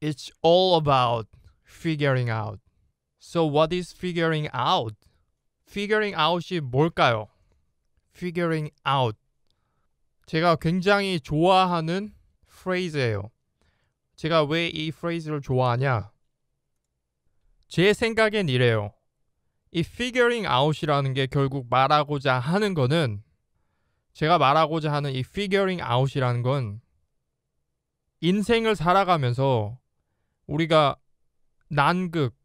It's all about figuring out. So what is figuring out? Figuring out이 뭘까요? Figuring out. 제가 굉장히 좋아하는 프레이즈예요. 제가 왜 이 프레이즈를 좋아하냐? 제 생각엔 이래요. 이 figuring out이라는 게 결국 말하고자 하는 거는, 제가 말하고자 하는 이 figuring out이라는 건 인생을 살아가면서 우리가 난극,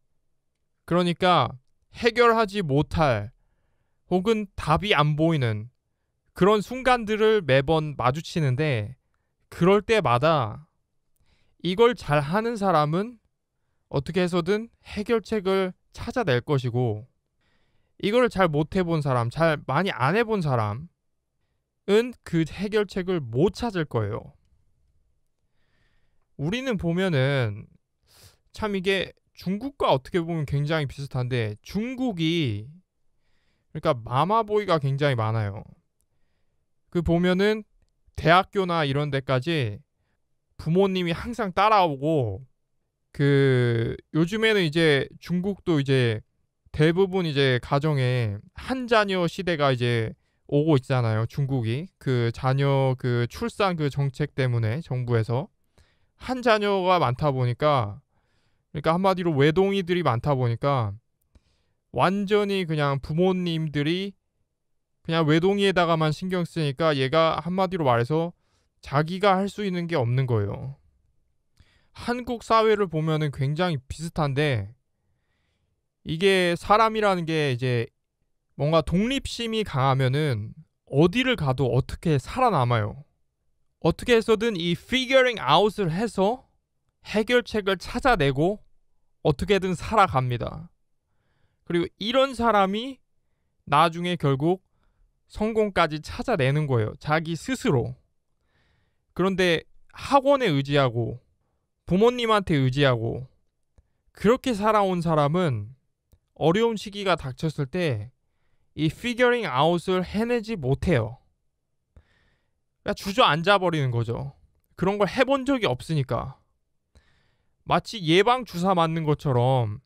그러니까 해결하지 못할 혹은 답이 안 보이는 그런 순간들을 매번 마주치는데, 그럴 때마다 이걸 잘하는 사람은 어떻게 해서든 해결책을 찾아낼 것이고, 이걸 잘 못해본 사람, 잘 많이 안 해본 사람은 그 해결책을 못 찾을 거예요. 우리는 보면은 참 이게 중국과 어떻게 보면 굉장히 비슷한데, 중국이 그러니까 마마보이가 굉장히 많아요. 그 보면은 대학교나 이런 데까지 부모님이 항상 따라오고, 그 요즘에는 이제 중국도 이제 대부분 이제 가정에 한 자녀 시대가 이제 오고 있잖아요. 중국이 그 자녀 그 출산 그 정책 때문에 정부에서 한 자녀가 많다 보니까, 그러니까 한마디로 외동이들이 많다 보니까 완전히 그냥 부모님들이 그냥 외동이에다가만 신경 쓰니까 얘가 한마디로 말해서 자기가 할 수 있는 게 없는 거예요. 한국 사회를 보면은 굉장히 비슷한데, 이게 사람이라는 게 이제 뭔가 독립심이 강하면은 어디를 가도 어떻게 살아남아요. 어떻게 해서든 이 figuring out을 해서 해결책을 찾아내고 어떻게든 살아갑니다. 그리고 이런 사람이 나중에 결국 성공까지 찾아내는 거예요. 자기 스스로. 그런데 학원에 의지하고 부모님한테 의지하고 그렇게 살아온 사람은 어려운 시기가 닥쳤을 때 이 figuring out을 해내지 못해요. 그러니까 주저앉아 버리는 거죠. 그런 걸 해본 적이 없으니까. 마치 예방 주사 맞는 것처럼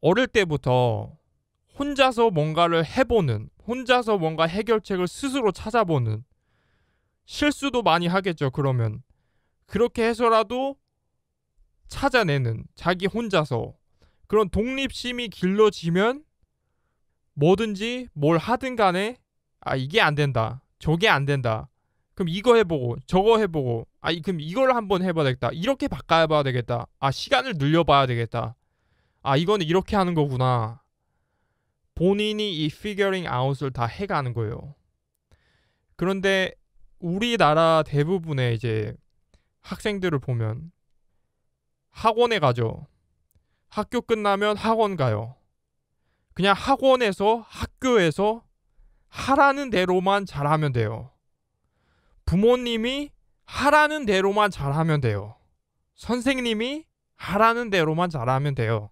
어릴 때부터 혼자서 뭔가를 해보는, 혼자서 뭔가 해결책을 스스로 찾아보는, 실수도 많이 하겠죠. 그러면 그렇게 해서라도 찾아내는, 자기 혼자서 그런 독립심이 길러지면 뭐든지 뭘 하든 간에 이게 안 된다, 저게 안 된다, 그럼 이거 해보고 저거 해보고 그럼 이걸 한번 해봐야 되겠다, 이렇게 바꿔봐야 되겠다, 시간을 늘려봐야 되겠다, 이거는 이렇게 하는 거구나. 본인이 이 figuring out을 다 해가는 거예요. 그런데 우리나라 대부분의 이제 학생들을 보면 학원에 가죠. 학교 끝나면 학원 가요. 그냥 학원에서, 학교에서 하라는 대로만 잘하면 돼요. 부모님이 하라는 대로만 잘하면 돼요. 선생님이 하라는 대로만 잘하면 돼요.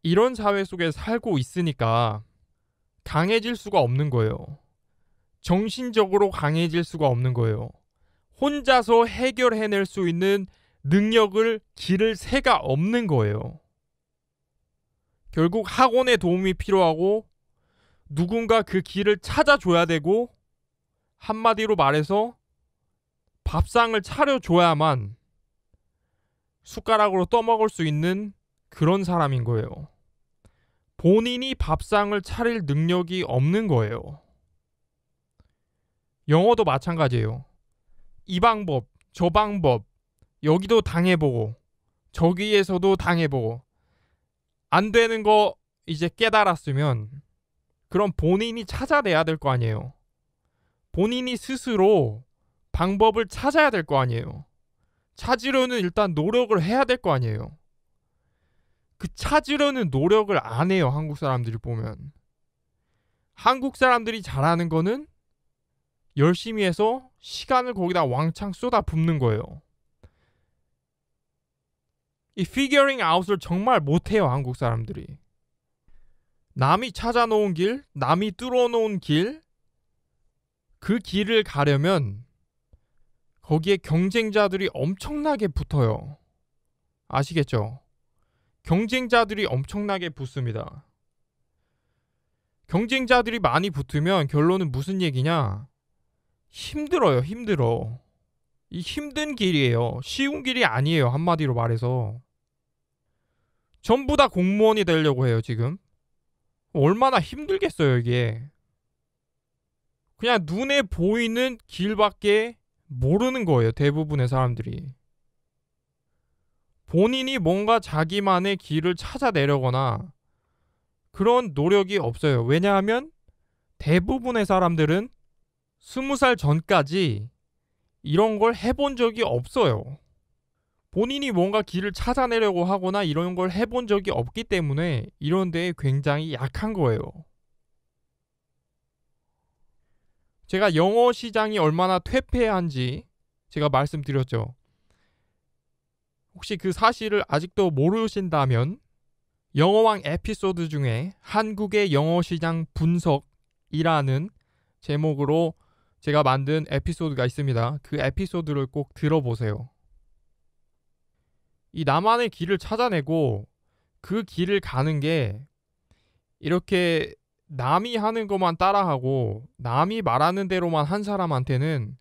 이런 사회 속에 살고 있으니까 강해질 수가 없는 거예요. 정신적으로 강해질 수가 없는 거예요. 혼자서 해결해낼 수 있는 능력을 기를 새가 없는 거예요. 결국 학원의 도움이 필요하고 누군가 그 길을 찾아줘야 되고, 한마디로 말해서 밥상을 차려줘야만 숟가락으로 떠먹을 수 있는 그런 사람인 거예요. 본인이 밥상을 차릴 능력이 없는 거예요. 영어도 마찬가지예요. 이 방법, 저 방법, 여기도 당해보고 저기에서도 당해보고 안 되는 거 이제 깨달았으면 그럼 본인이 찾아내야 될 거 아니에요. 본인이 스스로 방법을 찾아야 될 거 아니에요. 찾으려는 일단 노력을 해야 될 거 아니에요. 그 찾으려는 노력을 안 해요. 한국 사람들이 보면. 한국 사람들이 잘하는 거는 열심히 해서 시간을 거기다 왕창 쏟아 붓는 거예요. 이 figuring out을 정말 못해요. 한국 사람들이. 남이 찾아놓은 길, 남이 뚫어놓은 길, 그 길을 가려면 거기에 경쟁자들이 엄청나게 붙어요. 아시겠죠? 경쟁자들이 엄청나게 붙습니다. 경쟁자들이 많이 붙으면 결론은 무슨 얘기냐? 힘들어요, 힘들어. 이 힘든 길이에요. 쉬운 길이 아니에요, 한마디로 말해서. 전부 다 공무원이 되려고 해요, 지금. 얼마나 힘들겠어요, 이게. 그냥 눈에 보이는 길밖에 모르는 거예요, 대부분의 사람들이. 본인이 뭔가 자기만의 길을 찾아내려거나 그런 노력이 없어요. 왜냐하면 대부분의 사람들은 20살 전까지 이런 걸 해본 적이 없어요. 본인이 뭔가 길을 찾아내려고 하거나 이런 걸 해본 적이 없기 때문에 이런 데에 굉장히 약한 거예요. 제가 영어 시장이 얼마나 퇴폐한지 제가 말씀드렸죠. 혹시 그 사실을 아직도 모르신다면 영어왕 에피소드 중에 한국의 영어 시장 분석이라는 제목으로 제가 만든 에피소드가 있습니다. 그 에피소드를 꼭 들어보세요. 이 나만의 길을 찾아내고 그 길을 가는 게 이렇게 남이 하는 것만 따라하고 남이 말하는 대로만 한 사람한테는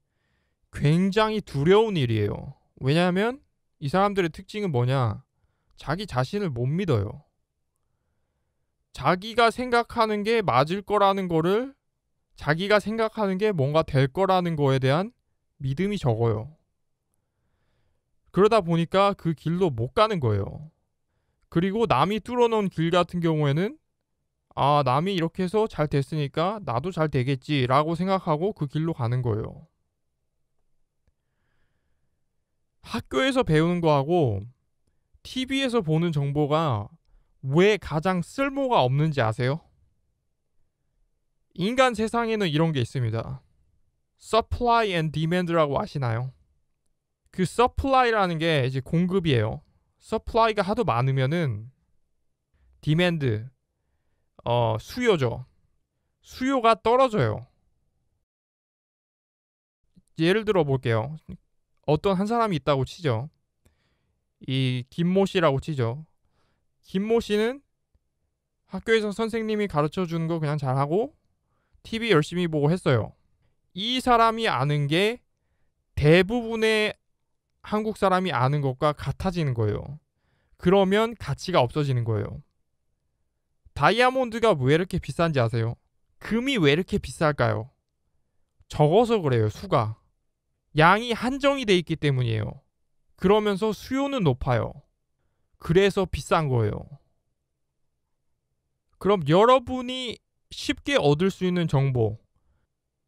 굉장히 두려운 일이에요. 왜냐하면 이 사람들의 특징은 뭐냐? 자기 자신을 못 믿어요. 자기가 생각하는 게 맞을 거라는 거를 자기가 생각하는 게 뭔가 될 거라는 거에 대한 믿음이 적어요. 그러다 보니까 그 길로 못 가는 거예요. 그리고 남이 뚫어놓은 길 같은 경우에는 남이 이렇게 해서 잘 됐으니까 나도 잘 되겠지라고 생각하고 그 길로 가는 거예요. 학교에서 배우는 거하고 TV에서 보는 정보가 왜 가장 쓸모가 없는지 아세요? 인간 세상에는 이런 게 있습니다. supply and demand라고 아시나요? 그 supply라는 게 이제 공급이에요. supply가 하도 많으면은 demand, 수요죠. 수요가 떨어져요. 예를 들어 볼게요. 어떤 한 사람이 있다고 치죠. 이 김모 씨라고 치죠. 김모 씨는 학교에서 선생님이 가르쳐 주는 거 그냥 잘하고 TV 열심히 보고 했어요. 이 사람이 아는 게 대부분의 한국 사람이 아는 것과 같아지는 거예요. 그러면 가치가 없어지는 거예요. 다이아몬드가 왜 이렇게 비싼지 아세요? 금이 왜 이렇게 비쌀까요? 적어서 그래요, 수가. 양이 한정이 돼 있기 때문이에요. 그러면서 수요는 높아요. 그래서 비싼 거예요. 그럼 여러분이 쉽게 얻을 수 있는 정보,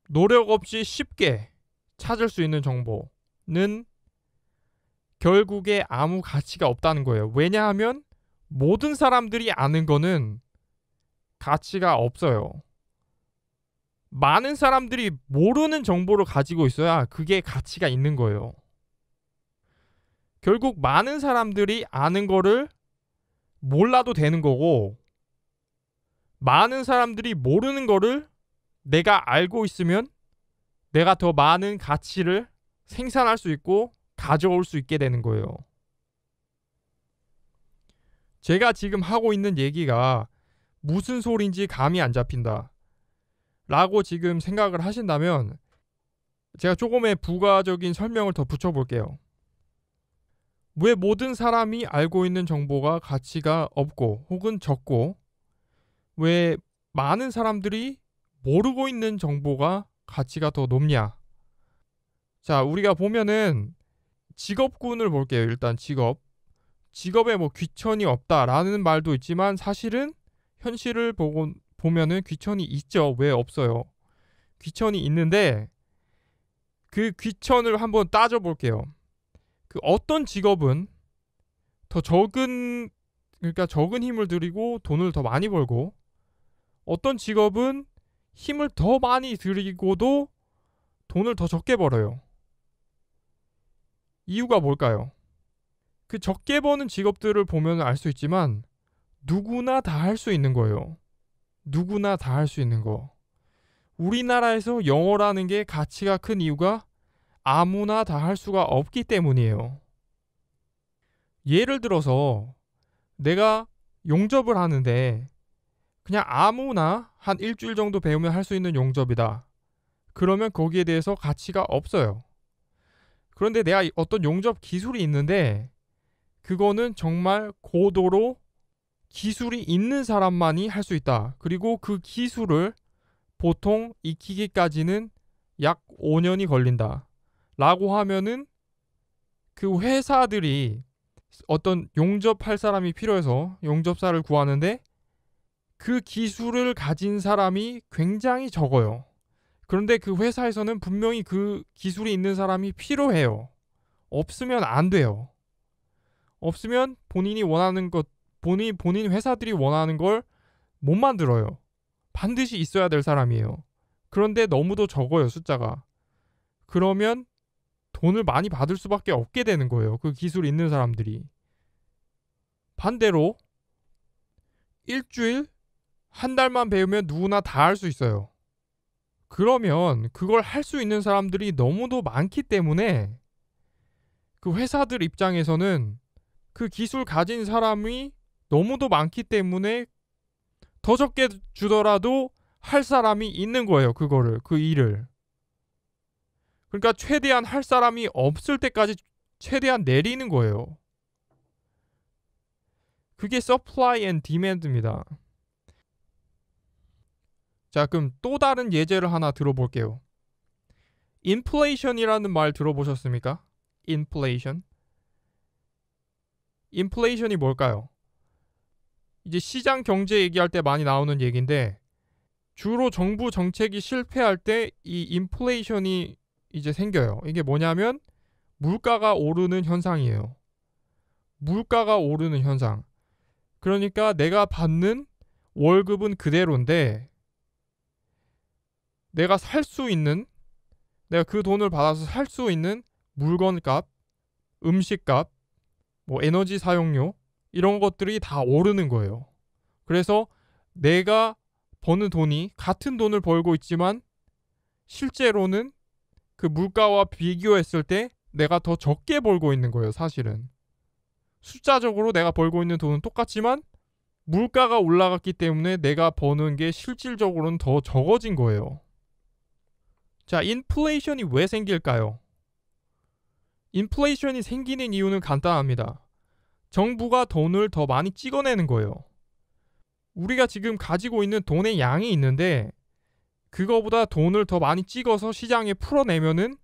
노력 없이 쉽게 찾을 수 있는 정보는 결국에 아무 가치가 없다는 거예요. 왜냐하면 모든 사람들이 아는 거는 가치가 없어요. 많은 사람들이 모르는 정보를 가지고 있어야 그게 가치가 있는 거예요. 결국 많은 사람들이 아는 거를 몰라도 되는 거고, 많은 사람들이 모르는 거를 내가 알고 있으면 내가 더 많은 가치를 생산할 수 있고 가져올 수 있게 되는 거예요. 제가 지금 하고 있는 얘기가 무슨 소리인지 감이 안 잡힌다 라고 지금 생각을 하신다면 제가 조금의 부가적인 설명을 더 붙여볼게요. 왜 모든 사람이 알고 있는 정보가 가치가 없고 혹은 적고 왜 많은 사람들이 모르고 있는 정보가 가치가 더 높냐? 자, 우리가 보면은 직업군을 볼게요. 일단 직업에 뭐 귀천이 없다라는 말도 있지만 사실은 현실을 보면은 귀천이 있죠. 왜 없어요? 귀천이 있는데 그 귀천을 한번 따져볼게요. 그 어떤 직업은 더 적은 힘을 들이고 돈을 더 많이 벌고 어떤 직업은 힘을 더 많이 들이고도 돈을 더 적게 벌어요. 이유가 뭘까요? 그 적게 버는 직업들을 보면 알 수 있지만 누구나 다 할 수 있는 거예요. 누구나 다 할 수 있는 거. 우리나라에서 영어라는 게 가치가 큰 이유가 아무나 다 할 수가 없기 때문이에요. 예를 들어서 내가 용접을 하는데 그냥 아무나 한 일주일 정도 배우면 할 수 있는 용접이다. 그러면 거기에 대해서 가치가 없어요. 그런데 내가 어떤 용접 기술이 있는데 그거는 정말 고도로 기술이 있는 사람만이 할 수 있다. 그리고 그 기술을 보통 익히기까지는 약 5년이 걸린다. 라고 하면은 그 회사들이 어떤 용접할 사람이 필요해서 용접사를 구하는데 그 기술을 가진 사람이 굉장히 적어요. 그런데 그 회사에서는 분명히 그 기술이 있는 사람이 필요해요. 없으면 안 돼요. 없으면 본인이 원하는 것, 본인 회사들이 원하는 걸 못 만들어요. 반드시 있어야 될 사람이에요. 그런데 너무도 적어요, 숫자가. 그러면 돈을 많이 받을 수밖에 없게 되는 거예요. 그 기술 있는 사람들이. 반대로 일주일, 한 달만 배우면 누구나 다 할 수 있어요. 그러면 그걸 할 수 있는 사람들이 너무도 많기 때문에 그 회사들 입장에서는 그 기술 가진 사람이 너무도 많기 때문에 더 적게 주더라도 할 사람이 있는 거예요. 그거를, 그 일을. 그러니까 최대한 할 사람이 없을 때까지 최대한 내리는 거예요. 그게 supply and demand입니다. 자, 그럼 또 다른 예제를 하나 들어볼게요. 인플레이션이라는 말 들어보셨습니까? 인플레이션. 인플레이션이 뭘까요? 이제 시장 경제 얘기할 때 많이 나오는 얘기인데 주로 정부 정책이 실패할 때 이 인플레이션이 이제 생겨요. 이게 뭐냐면 물가가 오르는 현상이에요. 물가가 오르는 현상. 그러니까 내가 받는 월급은 그대로인데 내가 살 수 있는, 내가 그 돈을 받아서 살 수 있는 물건값, 음식값, 뭐 에너지 사용료 이런 것들이 다 오르는 거예요. 그래서 내가 버는 돈이 같은 돈을 벌고 있지만 실제로는 그 물가와 비교했을 때 내가 더 적게 벌고 있는 거예요, 사실은. 숫자적으로 내가 벌고 있는 돈은 똑같지만 물가가 올라갔기 때문에 내가 버는 게 실질적으로는 더 적어진 거예요. 자, 인플레이션이 왜 생길까요? 인플레이션이 생기는 이유는 간단합니다. 정부가 돈을 더 많이 찍어내는 거예요. 우리가 지금 가지고 있는 돈의 양이 있는데 그거보다 돈을 더 많이 찍어서 시장에 풀어내면은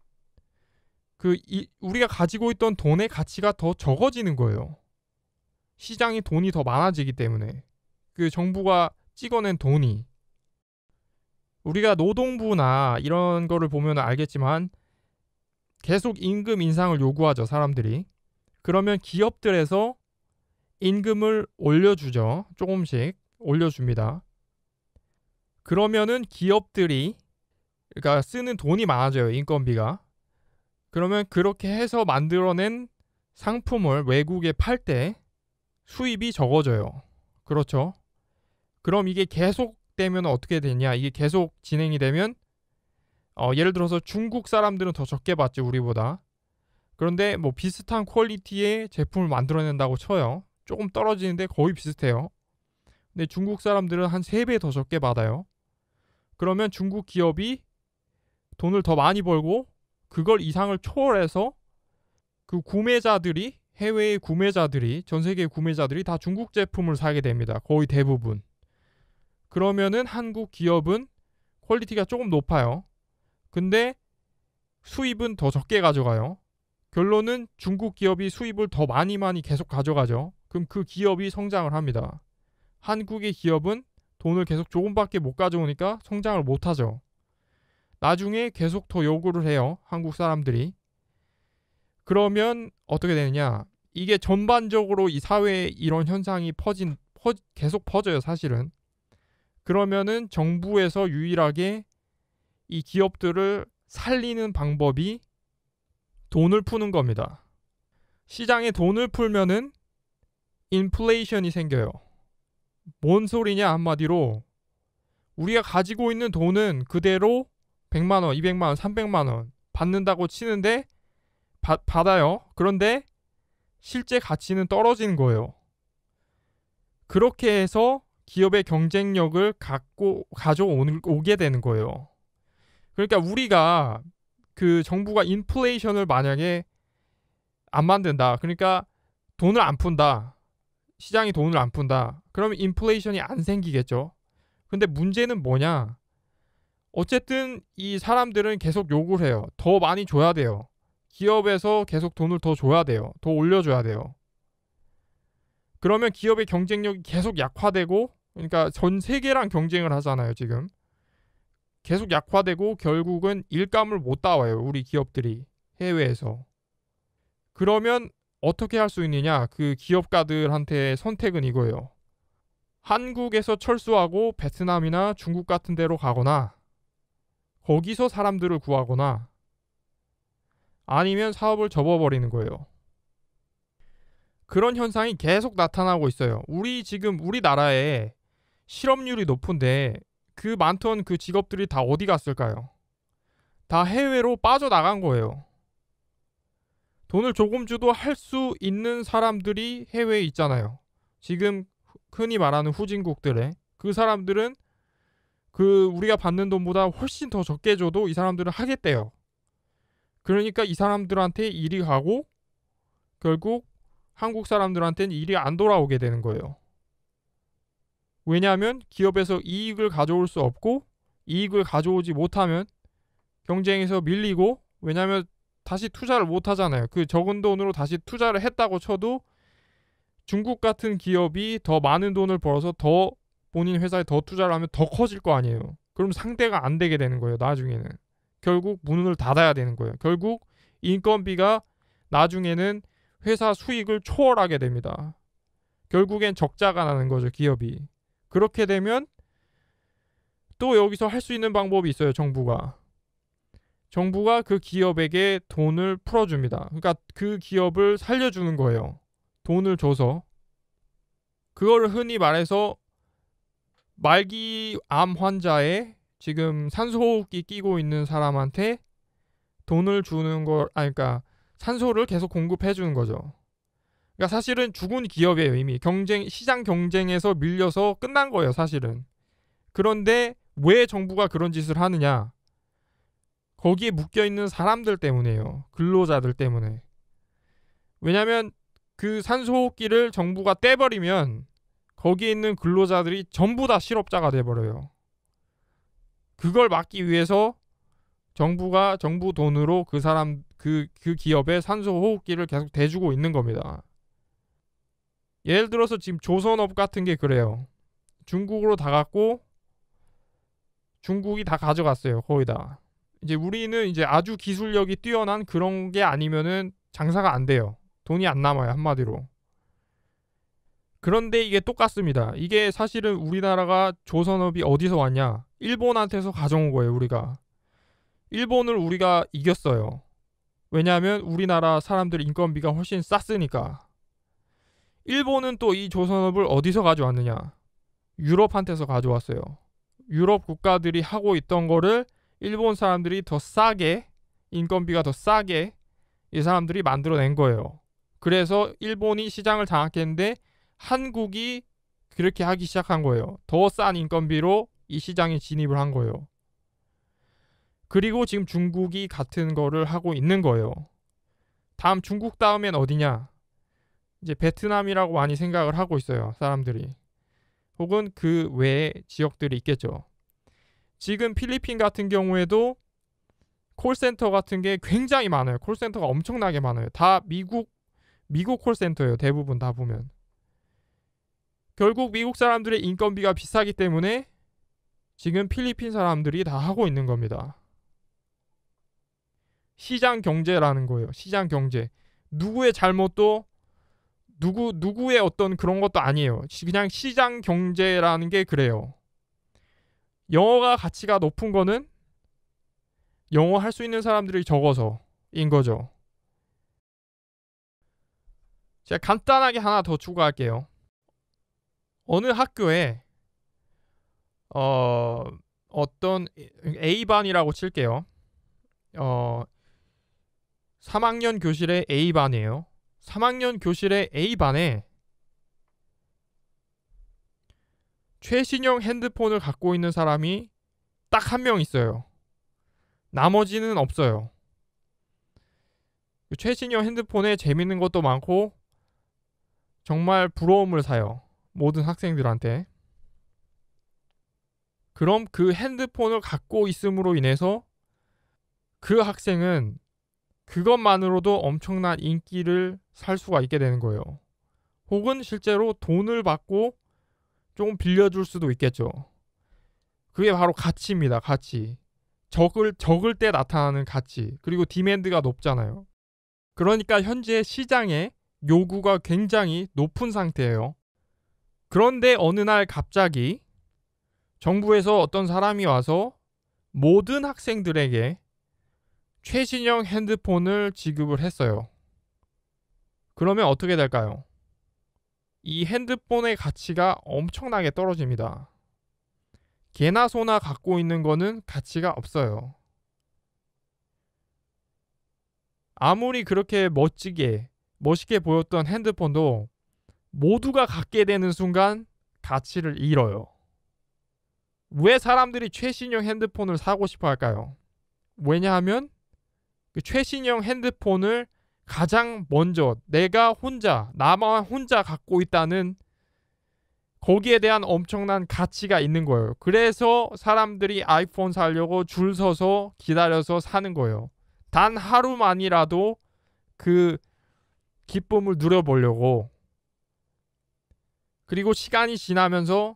우리가 가지고 있던 돈의 가치가 더 적어지는 거예요. 시장에 돈이 더 많아지기 때문에 그 정부가 찍어낸 돈이, 우리가 노동부나 이런 거를 보면 알겠지만 계속 임금 인상을 요구하죠, 사람들이. 그러면 기업들에서 임금을 올려주죠. 조금씩 올려줍니다. 그러면은 기업들이, 그러니까 쓰는 돈이 많아져요, 인건비가. 그러면 그렇게 해서 만들어낸 상품을 외국에 팔 때 수입이 적어져요. 그렇죠? 그럼 이게 계속되면 어떻게 되냐? 이게 계속 진행이 되면 예를 들어서 중국 사람들은 더 적게 받죠, 우리보다. 그런데 뭐 비슷한 퀄리티의 제품을 만들어낸다고 쳐요. 조금 떨어지는데 거의 비슷해요. 근데 중국 사람들은 한 3배 더 적게 받아요. 그러면 중국 기업이 돈을 더 많이 벌고 그걸 이상을 초월해서 그 구매자들이, 해외의 구매자들이, 전 세계의 구매자들이 다 중국 제품을 사게 됩니다. 거의 대부분. 그러면은 한국 기업은 퀄리티가 조금 높아요. 근데 수입은 더 적게 가져가요. 결론은 중국 기업이 수입을 더 많이 계속 가져가죠. 그럼 그 기업이 성장을 합니다. 한국의 기업은 돈을 계속 조금밖에 못 가져오니까 성장을 못 하죠. 나중에 계속 더 요구를 해요, 한국 사람들이. 그러면 어떻게 되느냐? 이게 전반적으로 이 사회에 이런 현상이 계속 퍼져요, 사실은. 그러면은 정부에서 유일하게 이 기업들을 살리는 방법이 돈을 푸는 겁니다. 시장에 돈을 풀면은 인플레이션이 생겨요. 뭔 소리냐, 한마디로 우리가 가지고 있는 돈은 그대로 100만 원, 200만 원, 300만 원 받는다고 치는데 받아요. 그런데 실제 가치는 떨어지는 거예요. 그렇게 해서 기업의 경쟁력을 가져오게 되는 거예요. 그러니까 우리가 그 정부가 인플레이션을 만약에 안 만든다. 그러니까 돈을 안 푼다. 시장이 돈을 안 푼다. 그러면 인플레이션이 안 생기겠죠. 근데 문제는 뭐냐? 어쨌든 이 사람들은 계속 요구를 해요. 더 많이 줘야 돼요. 기업에서 계속 돈을 더 줘야 돼요. 더 올려줘야 돼요. 그러면 기업의 경쟁력이 계속 약화되고, 그러니까 전 세계랑 경쟁을 하잖아요, 지금. 계속 약화되고 결국은 일감을 못 따와요, 우리 기업들이 해외에서. 그러면 어떻게 할 수 있느냐? 그 기업가들한테 선택은 이거예요. 한국에서 철수하고 베트남이나 중국 같은 데로 가거나 거기서 사람들을 구하거나 아니면 사업을 접어버리는 거예요. 그런 현상이 계속 나타나고 있어요. 지금 우리나라에 실업률이 높은데 그 많던 그 직업들이 다 어디 갔을까요? 다 해외로 빠져나간 거예요. 돈을 조금 줘도 할 수 있는 사람들이 해외에 있잖아요. 지금 흔히 말하는 후진국들에 그 사람들은 그 우리가 받는 돈보다 훨씬 더 적게 줘도 이 사람들은 하겠대요. 그러니까 이 사람들한테 일이 가고 결국 한국 사람들한테는 일이 안 돌아오게 되는 거예요. 왜냐하면 기업에서 이익을 가져올 수 없고 이익을 가져오지 못하면 경쟁에서 밀리고, 왜냐하면 다시 투자를 못 하잖아요. 그 적은 돈으로 다시 투자를 했다고 쳐도 중국 같은 기업이 더 많은 돈을 벌어서 더 본인 회사에 더 투자를 하면 더 커질 거 아니에요. 그럼 상대가 안 되게 되는 거예요. 나중에는 결국 문을 닫아야 되는 거예요. 결국 인건비가 나중에는 회사 수익을 초월하게 됩니다. 결국엔 적자가 나는 거죠, 기업이. 그렇게 되면 또 여기서 할 수 있는 방법이 있어요. 정부가 그 기업에게 돈을 풀어줍니다. 그러니까 그 기업을 살려주는 거예요. 돈을 줘서. 그거를 흔히 말해서 말기 암 환자에 지금 산소호흡기 끼고 있는 사람한테 돈을 주는 그러니까 산소를 계속 공급해 주는 거죠. 그러니까 사실은 죽은 기업이에요. 이미 시장 경쟁에서 밀려서 끝난 거예요, 사실은. 그런데 왜 정부가 그런 짓을 하느냐? 거기에 묶여 있는 사람들 때문이에요. 근로자들 때문에. 왜냐면 그 산소호흡기를 정부가 떼버리면 거기에 있는 근로자들이 전부 다 실업자가 돼버려요. 그걸 막기 위해서 정부가 정부 돈으로 그 기업에 산소호흡기를 계속 대주고 있는 겁니다. 예를 들어서 지금 조선업 같은 게 그래요. 중국으로 다 갔고 중국이 다 가져갔어요. 거의 다. 이제 우리는 이제 아주 기술력이 뛰어난 그런 게 아니면은 장사가 안 돼요. 돈이 안 남아요, 한마디로. 그런데 이게 똑같습니다. 이게 사실은 우리나라가 조선업이 어디서 왔냐? 일본한테서 가져온 거예요, 우리가. 일본을 우리가 이겼어요. 왜냐하면 우리나라 사람들 인건비가 훨씬 쌌으니까. 일본은 또 이 조선업을 어디서 가져왔느냐? 유럽한테서 가져왔어요. 유럽 국가들이 하고 있던 거를 일본 사람들이 더 싸게, 인건비가 더 싸게 이 사람들이 만들어낸 거예요. 그래서 일본이 시장을 장악했는데 한국이 그렇게 하기 시작한 거예요. 더 싼 인건비로 이 시장에 진입을 한 거예요. 그리고 지금 중국이 같은 거를 하고 있는 거예요. 다음 중국 다음엔 어디냐? 이제 베트남이라고 많이 생각을 하고 있어요, 사람들이. 혹은 그 외에 지역들이 있겠죠. 지금 필리핀 같은 경우에도 콜센터 같은 게 굉장히 많아요. 콜센터가 엄청나게 많아요. 다 미국 콜센터예요. 대부분 다 보면. 결국 미국 사람들의 인건비가 비싸기 때문에 지금 필리핀 사람들이 다 하고 있는 겁니다. 시장 경제라는 거예요. 시장 경제. 누구의 잘못도 누구의 어떤 그런 것도 아니에요. 그냥 시장 경제라는 게 그래요. 영어가 가치가 높은 거는 영어 할 수 있는 사람들이 적어서인 거죠. 제가 간단하게 하나 더 추가할게요. 어느 학교에 어떤 A반이라고 칠게요. 3학년 교실에 A반이에요. 3학년 교실의 A반에 최신형 핸드폰을 갖고 있는 사람이 딱 한 명 있어요. 나머지는 없어요. 최신형 핸드폰에 재밌는 것도 많고 정말 부러움을 사요. 모든 학생들한테. 그럼 그 핸드폰을 갖고 있음으로 인해서 그 학생은 그것만으로도 엄청난 인기를 살 수가 있게 되는 거예요. 혹은 실제로 돈을 받고 조금 빌려줄 수도 있겠죠. 그게 바로 가치입니다. 가치. 적을 때 나타나는 가치. 그리고 디맨드가 높잖아요. 그러니까 현재 시장에 요구가 굉장히 높은 상태예요. 그런데 어느 날 갑자기 정부에서 어떤 사람이 와서 모든 학생들에게 최신형 핸드폰을 지급을 했어요. 그러면 어떻게 될까요? 이 핸드폰의 가치가 엄청나게 떨어집니다. 개나 소나 갖고 있는 거는 가치가 없어요. 아무리 그렇게 멋있게 보였던 핸드폰도 모두가 갖게 되는 순간 가치를 잃어요. 왜 사람들이 최신형 핸드폰을 사고 싶어 할까요? 왜냐하면 그 최신형 핸드폰을 가장 먼저 나만 혼자 갖고 있다는 거기에 대한 엄청난 가치가 있는 거예요. 그래서 사람들이 아이폰 사려고 줄 서서 기다려서 사는 거예요. 단 하루만이라도 그 기쁨을 누려보려고. 그리고 시간이 지나면서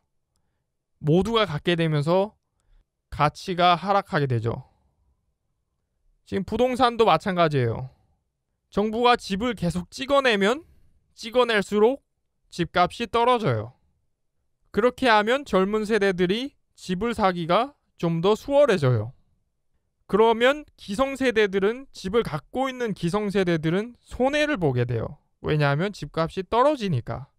모두가 갖게 되면서 가치가 하락하게 되죠. 지금 부동산도 마찬가지예요. 정부가 집을 계속 찍어낼수록 집값이 떨어져요. 그렇게 하면 젊은 세대들이 집을 사기가 좀 더 수월해져요. 그러면 집을 갖고 있는 기성세대들은 손해를 보게 돼요. 왜냐하면 집값이 떨어지니까.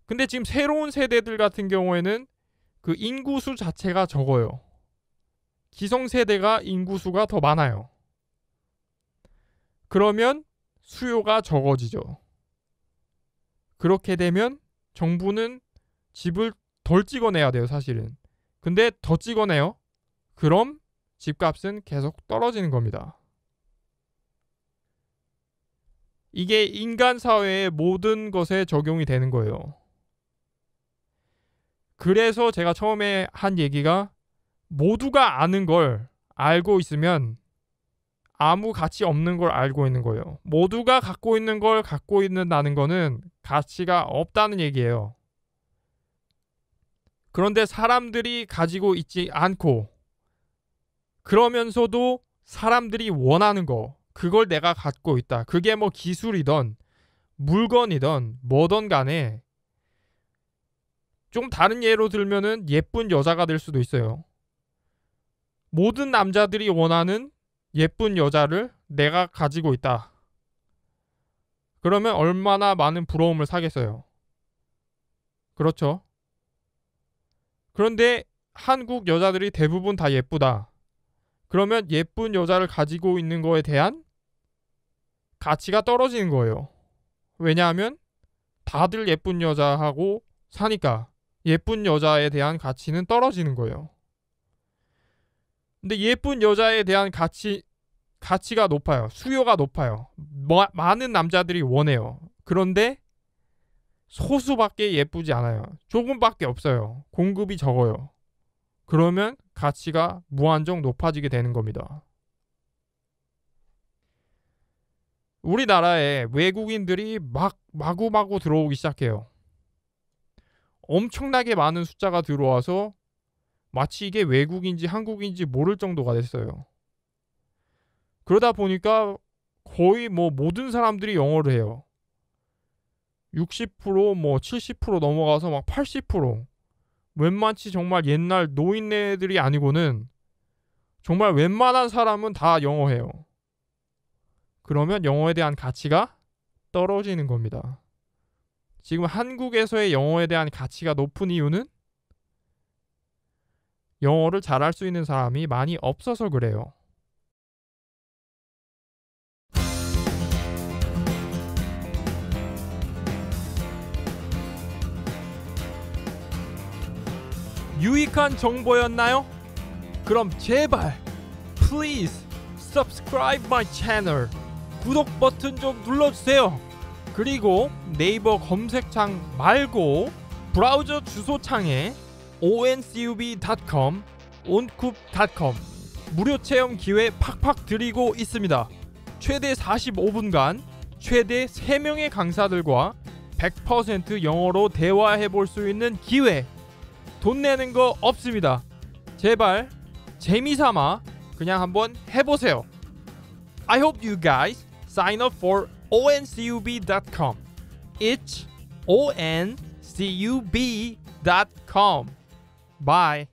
근데 지금 새로운 세대들 같은 경우에는 그 인구수 자체가 적어요. 기성세대가 인구수가 더 많아요. 그러면 수요가 적어지죠. 그렇게 되면 정부는 집을 덜 찍어내야 돼요, 사실은. 근데 더 찍어내요. 그럼 집값은 계속 떨어지는 겁니다. 이게 인간 사회의 모든 것에 적용이 되는 거예요. 그래서 제가 처음에 한 얘기가 모두가 아는 걸 알고 있으면 아무 가치 없는 걸 알고 있는 거예요. 모두가 갖고 있는 걸 갖고 있는다는 거는 가치가 없다는 얘기예요. 그런데 사람들이 가지고 있지 않고 그러면서도 사람들이 원하는 거, 그걸 내가 갖고 있다. 그게 뭐 기술이든 물건이든 뭐든 간에 좀 다른 예로 들면은 예쁜 여자가 될 수도 있어요. 모든 남자들이 원하는 예쁜 여자를 내가 가지고 있다. 그러면 얼마나 많은 부러움을 사겠어요. 그렇죠. 그런데 한국 여자들이 대부분 다 예쁘다. 그러면 예쁜 여자를 가지고 있는 거에 대한 가치가 떨어지는 거예요. 왜냐하면 다들 예쁜 여자하고 사니까 예쁜 여자에 대한 가치는 떨어지는 거예요. 근데 예쁜 여자에 대한 가치가 높아요. 수요가 높아요. 많은 남자들이 원해요. 그런데 소수밖에 예쁘지 않아요. 조금밖에 없어요. 공급이 적어요. 그러면 가치가 무한정 높아지게 되는 겁니다. 우리나라에 외국인들이 마구마구 들어오기 시작해요. 엄청나게 많은 숫자가 들어와서 마치 이게 외국인지 한국인지 모를 정도가 됐어요. 그러다 보니까 거의 모든 사람들이 영어를 해요. 60% 70% 넘어가서 80%. 웬만치 정말 옛날 노인네들이 아니고는 정말 웬만한 사람은 다 영어해요. 그러면 영어에 대한 가치가 떨어지는 겁니다. 지금 한국에서의 영어에 대한 가치가 높은 이유는 영어를 잘할 수 있는 사람이 많이 없어서 그래요. 유익한 정보였나요? 그럼 제발 please subscribe my channel. 구독 버튼 좀 눌러주세요. 그리고 네이버 검색창 말고 브라우저 주소창에 oncub.com, oncoup.com 무료 체험 기회 팍팍 드리고 있습니다. 최대 45분간 최대 3명의 강사들과 100% 영어로 대화해 볼 수 있는 기회. 돈 내는 거 없습니다. 제발 재미삼아 그냥 한번 해보세요. I hope you guys sign up for oncub.com. It's oncub.com. Bye.